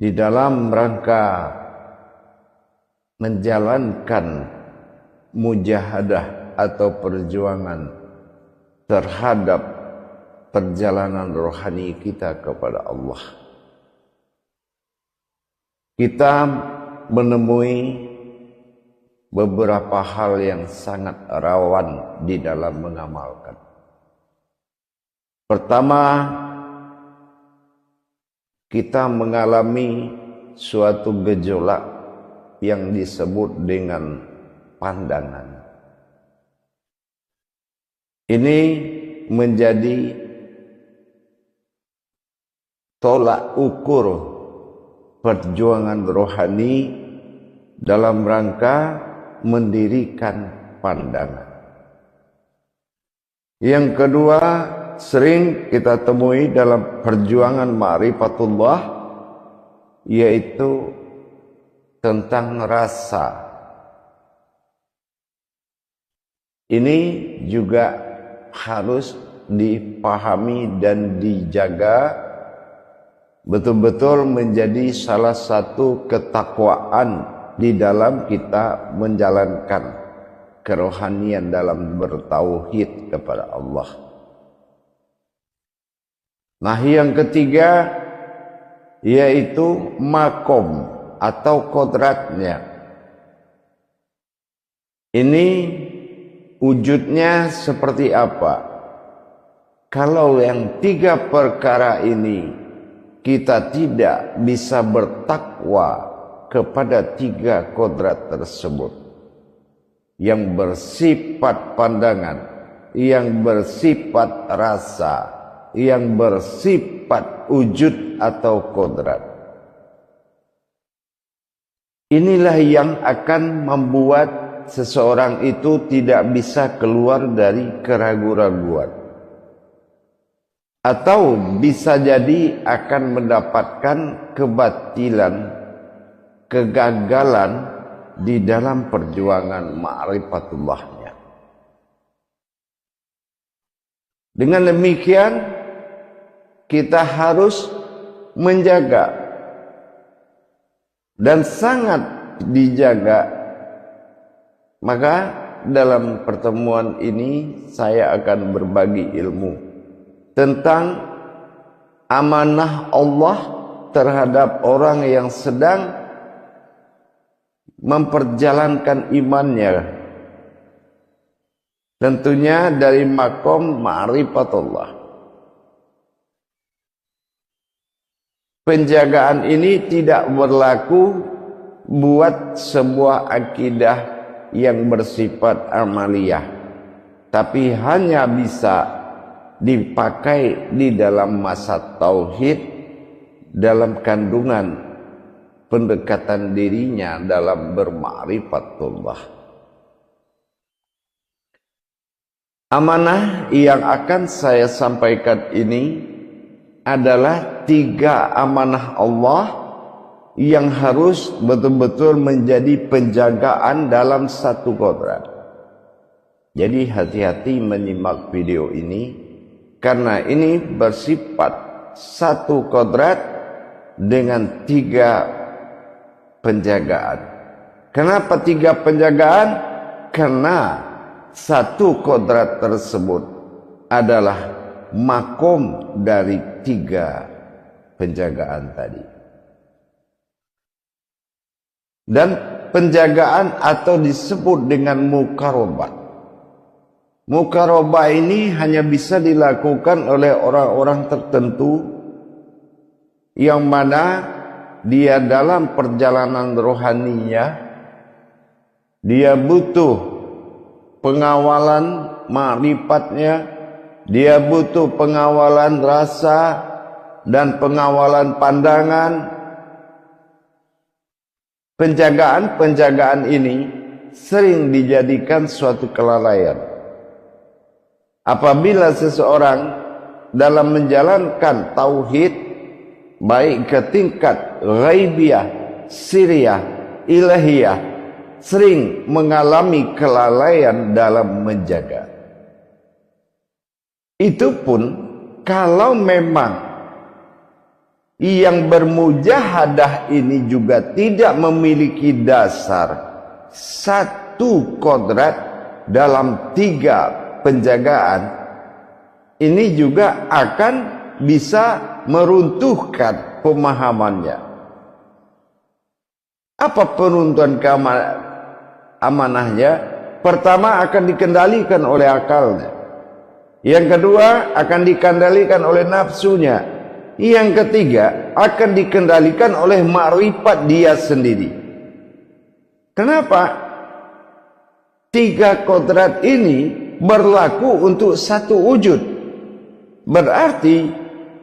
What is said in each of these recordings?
di dalam rangka menjalankan mujahadah atau perjuangan terhadap perjalanan rohani kita kepada Allah. Kita menemui beberapa hal yang sangat rawan di dalam mengamalkan. Pertama, kita mengalami suatu gejolak yang disebut dengan pandangan. Ini menjadi tolak ukur perjuangan rohani dalam rangka mendirikan pandangan. Yang kedua, sering kita temui dalam perjuangan ma'rifatullah, yaitu tentang rasa. Ini juga harus dipahami dan dijaga, betul-betul menjadi salah satu ketakwaan di dalam kita menjalankan kerohanian dalam bertauhid kepada Allah. Nah, yang ketiga yaitu makom atau kodratnya. Ini wujudnya seperti apa? Kalau yang tiga perkara ini kita tidak bisa bertakwa kepada tiga kodrat tersebut, yang bersifat pandangan, yang bersifat rasa, yang bersifat wujud atau kodrat. Inilah yang akan membuat seseorang itu tidak bisa keluar dari keraguan-raguan, atau bisa jadi akan mendapatkan kebatilan, kegagalan di dalam perjuangan ma'rifatullahnya. Dengan demikian, kita harus menjaga dan sangat dijaga. Maka dalam pertemuan ini saya akan berbagi ilmu tentang amanah Allah terhadap orang yang sedang memperjalankan imannya, tentunya dari makom ma'rifatullah. Penjagaan ini tidak berlaku buat sebuah akidah yang bersifat amaliyah, tapi hanya bisa dipakai di dalam masa tauhid, dalam kandungan pendekatan dirinya dalam berma'rifatullah. Amanah yang akan saya sampaikan ini adalah tiga amanah Allah yang harus betul-betul menjadi penjagaan dalam satu kodrat. Jadi hati-hati menyimak video ini, karena ini bersifat satu kodrat dengan tiga penjagaan. Kenapa tiga penjagaan? Karena satu kodrat tersebut adalah makom dari tiga penjagaan tadi. Dan penjagaan atau disebut dengan mukarobah. Mukarobah ini hanya bisa dilakukan oleh orang-orang tertentu yang mana dia dalam perjalanan rohaninya, dia butuh pengawalan ma'rifatnya, dia butuh pengawalan rasa dan pengawalan pandangan. Penjagaan-penjagaan ini sering dijadikan suatu kelalaian. Apabila seseorang dalam menjalankan tauhid, baik ke tingkat ghaibiyah, siriyah, ilahiyah, sering mengalami kelalaian dalam menjaga. Itu pun kalau memang yang bermujahadah ini juga tidak memiliki dasar satu kodrat dalam 3 penjagaan, ini juga akan bisa meruntuhkan pemahamannya. Apa peruntuhan amanahnya? Pertama, akan dikendalikan oleh akalnya. Yang kedua, akan dikendalikan oleh nafsunya. Yang ketiga, akan dikendalikan oleh ma'rifat dia sendiri. Kenapa? 3 kodrat ini berlaku untuk satu wujud. Berarti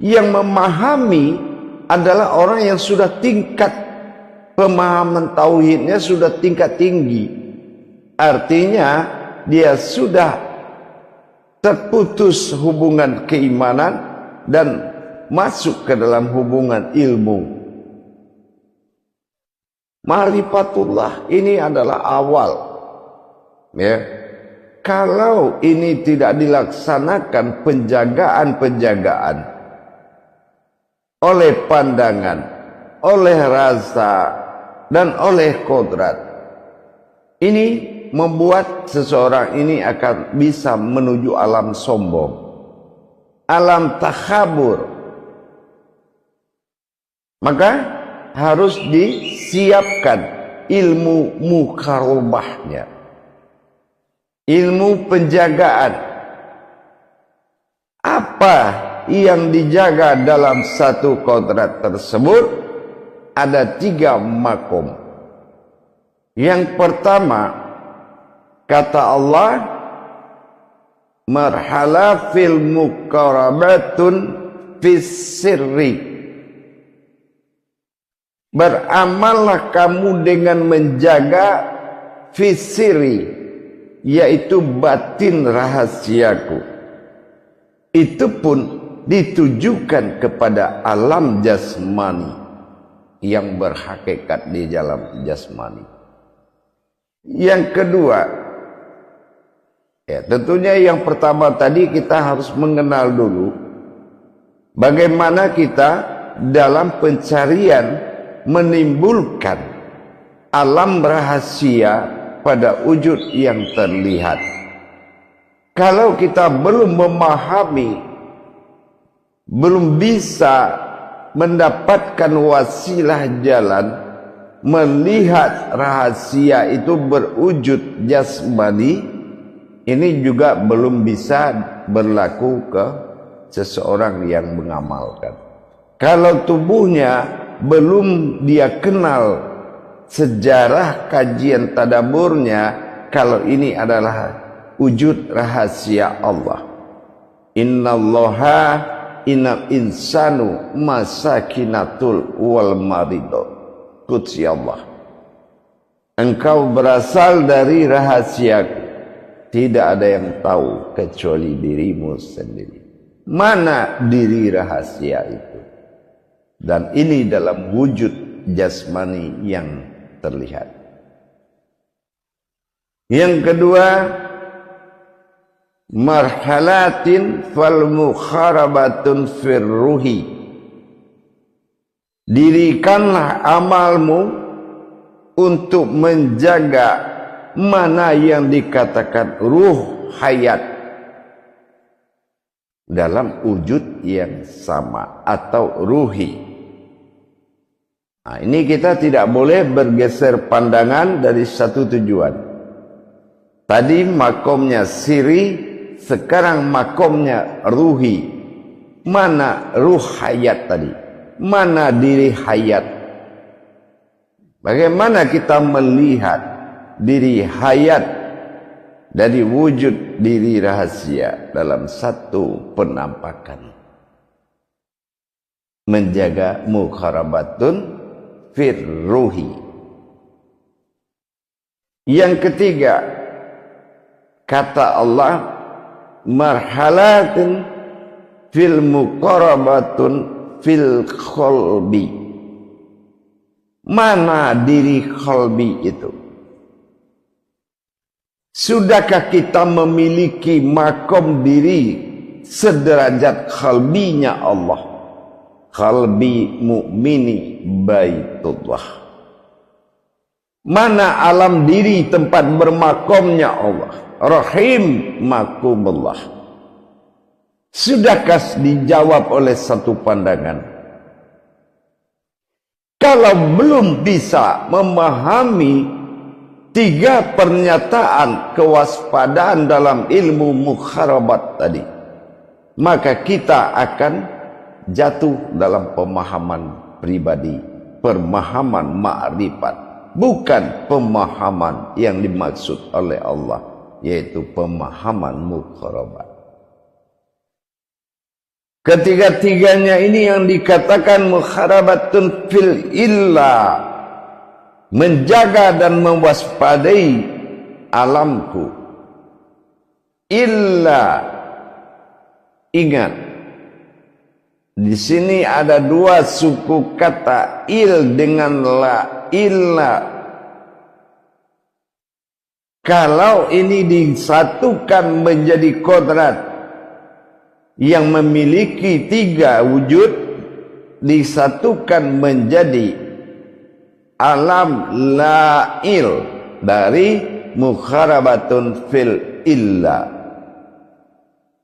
yang memahami adalah orang yang sudah tingkat pemahaman tauhidnya sudah tingkat tinggi. Artinya dia sudah terputus hubungan keimanan dan masuk ke dalam hubungan ilmu. Ma'rifatullah ini adalah awal. Ya. Kalau ini tidak dilaksanakan penjagaan-penjagaan oleh pandangan, oleh rasa, dan oleh kodrat, ini membuat seseorang ini akan bisa menuju alam sombong, alam takhabur. Maka harus disiapkan ilmu mukarobahnya, ilmu penjagaan. Apa yang dijaga dalam satu kodrat tersebut? Ada 3 makom. Yang pertama, kata Allah, marhala fil muqarabatun fis sirri. Beramallah kamu dengan menjaga fis sirri, yaitu batin rahasiaku. Itu pun ditujukan kepada alam jasmani yang berhakikat di dalam jasmani. Yang kedua, ya tentunya yang pertama tadi kita harus mengenal dulu bagaimana kita dalam pencarian menimbulkan alam rahasia pada wujud yang terlihat. Kalau kita belum memahami, belum bisa mendapatkan wasilah jalan melihat rahasia itu berwujud jasmani, ini juga belum bisa berlaku ke seseorang yang mengamalkan. Kalau tubuhnya belum dia kenal sejarah kajian tadaburnya, kalau ini adalah wujud rahasia Allah. Innallaha inna insanu masakinatul wal marido. Qudsi Allah, engkau berasal dari rahasiaku, tidak ada yang tahu kecuali dirimu sendiri. Mana diri rahasia itu? Dan ini dalam wujud jasmani yang terlihat. Yang kedua, marhalatin fal mukharabatun firruhi. Dirikanlah amalmu untuk menjaga mana yang dikatakan ruh hayat dalam wujud yang sama atau ruhi. Nah, ini kita tidak boleh bergeser pandangan dari satu tujuan. Tadi makomnya siri, sekarang makomnya ruhi. Mana ruh hayat tadi? Mana diri hayat? Bagaimana kita melihat diri hayat dari wujud diri rahasia dalam satu penampakan? Menjaga mukharabatun firruhi. Yang ketiga, kata Allah, marhalatun fil muqarabatun fil kholbi. Mana diri kholbi itu? Sudahkah kita memiliki makom diri sederajat kholbinya Allah? qalbi mu'mini baitullah. Mana alam diri tempat bermakomnya Allah, rahim makumullah. Sudahkah dijawab oleh satu pandangan? Kalau belum bisa memahami tiga pernyataan kewaspadaan dalam ilmu mukharabat tadi, maka kita akan jatuh dalam pemahaman pribadi, pemahaman ma'rifat, bukan pemahaman yang dimaksud oleh Allah, yaitu pemahaman mukharabat. Ketiga-tiganya ini yang dikatakan mukharabatun fil illa, menjaga dan mewaspadai alamku. Illa, ingat, di sini ada dua suku kata, il dengan la. Illa, kalau ini disatukan menjadi kodrat yang memiliki tiga wujud, disatukan menjadi alam la'il dari mukharabatun fil illa.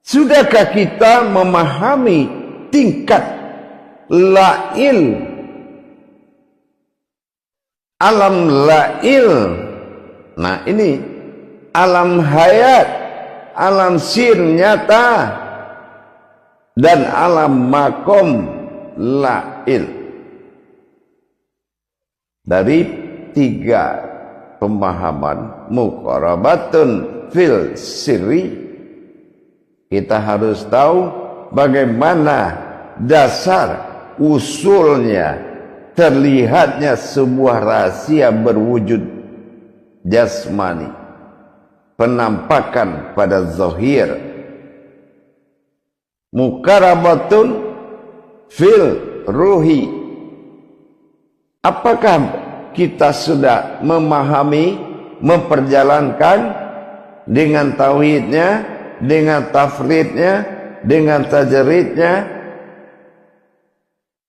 Sudahkah kita memahami tingkat la'il, alam la'il? Nah ini alam hayat, alam sir nyata, dan alam makom la'il. Dari tiga pemahaman muqarabatun fil sirri, kita harus tahu bagaimana dasar usulnya terlihatnya sebuah rahasia berwujud jasmani, penampakan pada zahir. Muqarabatun fil ruhi, apakah kita sudah memahami, memperjalankan dengan tauhidnya, dengan tafridnya, dengan tajridnya,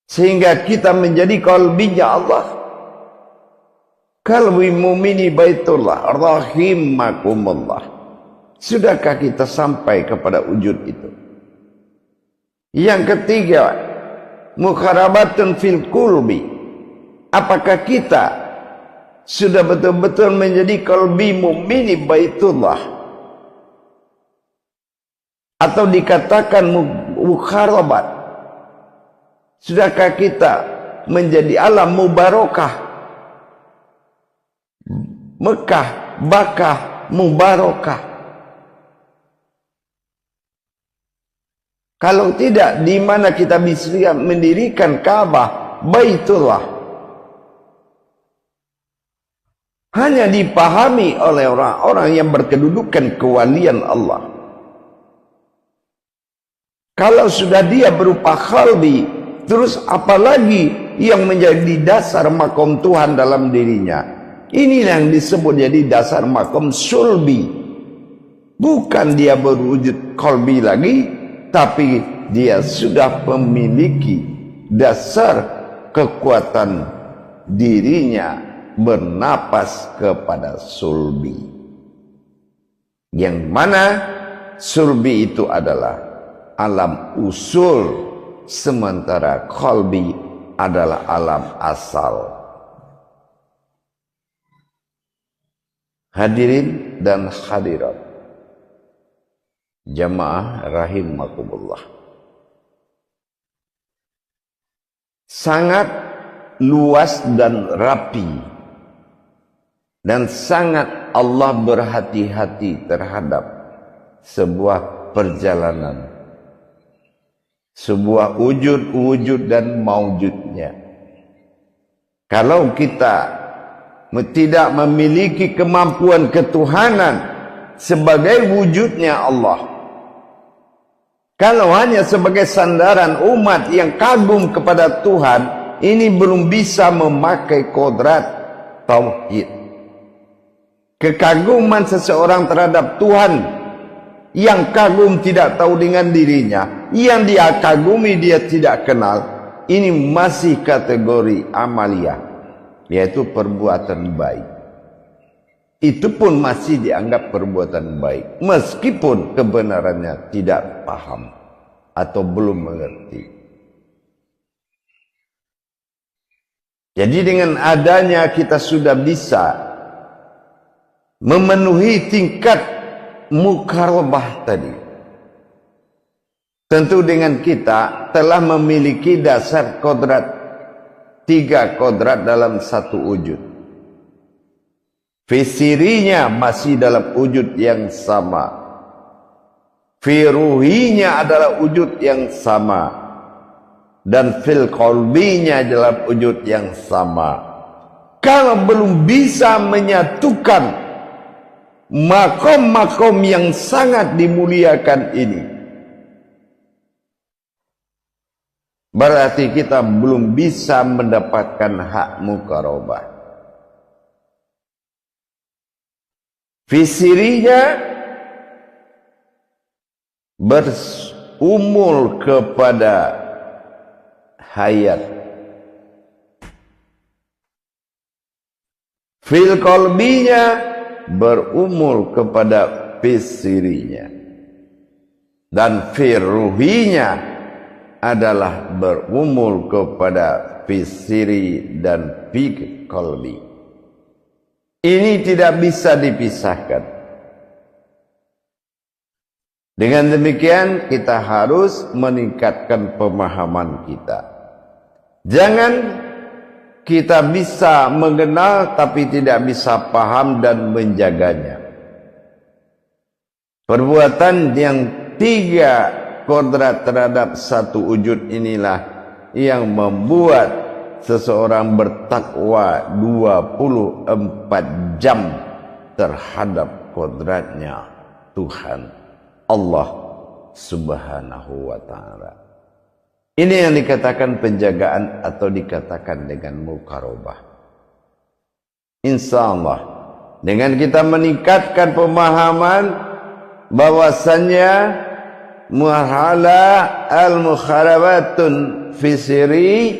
sehingga kita menjadi qalbinya Allah? Qalbi mu'mini baitullah, rahimakumullah. Sudahkah kita sampai kepada wujud itu? Yang ketiga, mukharabatun fil qulbi, apakah kita sudah betul-betul menjadi qalbi mu'mini baitullah, atau dikatakan mukharabat? Sudahkah kita menjadi alam mubarakah, Mekah, Bakah, mubarakah? Kalau tidak, di mana kita bisa mendirikan Ka'bah, Baitullah? Hanya dipahami oleh orang-orang yang berkedudukan kewalian Allah. Kalau sudah dia berupa qalbi, terus apalagi yang menjadi dasar makom Tuhan dalam dirinya? Inilah yang disebut jadi dasar makom sulbi. Bukan dia berwujud qalbi lagi, tapi dia sudah memiliki dasar kekuatan dirinya bernapas kepada sulbi, yang mana sulbi itu adalah alam usul, sementara qalbi adalah alam asal. Hadirin dan hadirat jamaah rahimakumullah, sangat luas dan rapi, dan sangat Allah berhati-hati terhadap sebuah perjalanan, sebuah wujud-wujud dan maujudnya. Kalau kita tidak memiliki kemampuan ketuhanan sebagai wujudnya Allah, kalau hanya sebagai sandaran umat yang kagum kepada Tuhan, ini belum bisa memakai kodrat tauhid. Kekaguman seseorang terhadap Tuhan, yang kagum tidak tahu dengan dirinya, yang dia kagumi dia tidak kenal, ini masih kategori amaliyah, yaitu perbuatan baik. Itu pun masih dianggap perbuatan baik, meskipun kebenarannya tidak paham atau belum mengerti. Jadi dengan adanya kita sudah bisa memenuhi tingkat mukarabah tadi. Tentu dengan kita telah memiliki dasar kodrat, 3 kodrat dalam satu wujud. Fisirinya masih dalam wujud yang sama. Firuhinya adalah wujud yang sama. Dan fil qalbinya dalam wujud yang sama. Kalau belum bisa menyatukan makom-makom yang sangat dimuliakan ini, berarti kita belum bisa mendapatkan hak mukarabah. Fisirinya berumul kepada hayat. Fil qalbinya berumul kepada fisirinya. Dan firuhinya adalah berumul kepada fisiri dan fi qalbi. Ini tidak bisa dipisahkan. Dengan demikian kita harus meningkatkan pemahaman kita. Jangan kita bisa mengenal tapi tidak bisa paham dan menjaganya. Perbuatan yang 3 kodrat terhadap satu wujud inilah yang membuat seseorang bertakwa 24 jam terhadap kodratnya Tuhan Allah Subhanahu wa ta'ala. Ini yang dikatakan penjagaan atau dikatakan dengan mukarabah. Insya Allah dengan kita meningkatkan pemahaman bahwasannya marhala al-mukharabatun fisiri,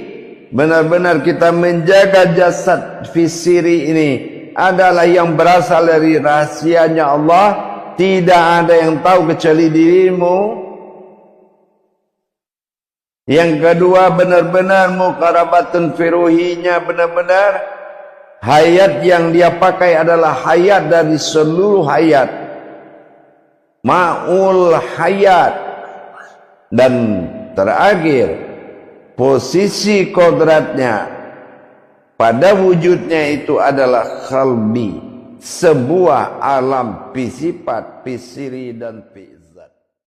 benar-benar kita menjaga jasad fisiri ini adalah yang berasal dari rahasianya Allah. Tidak ada yang tahu kecuali dirimu. Yang kedua, benar-benar muqarabatun firuhinya, benar-benar hayat yang dia pakai adalah hayat dari seluruh hayat, ma'ul hayat. Dan terakhir, posisi kodratnya pada wujudnya itu adalah khalbi, sebuah alam fisifat, fisiri dan fi'il.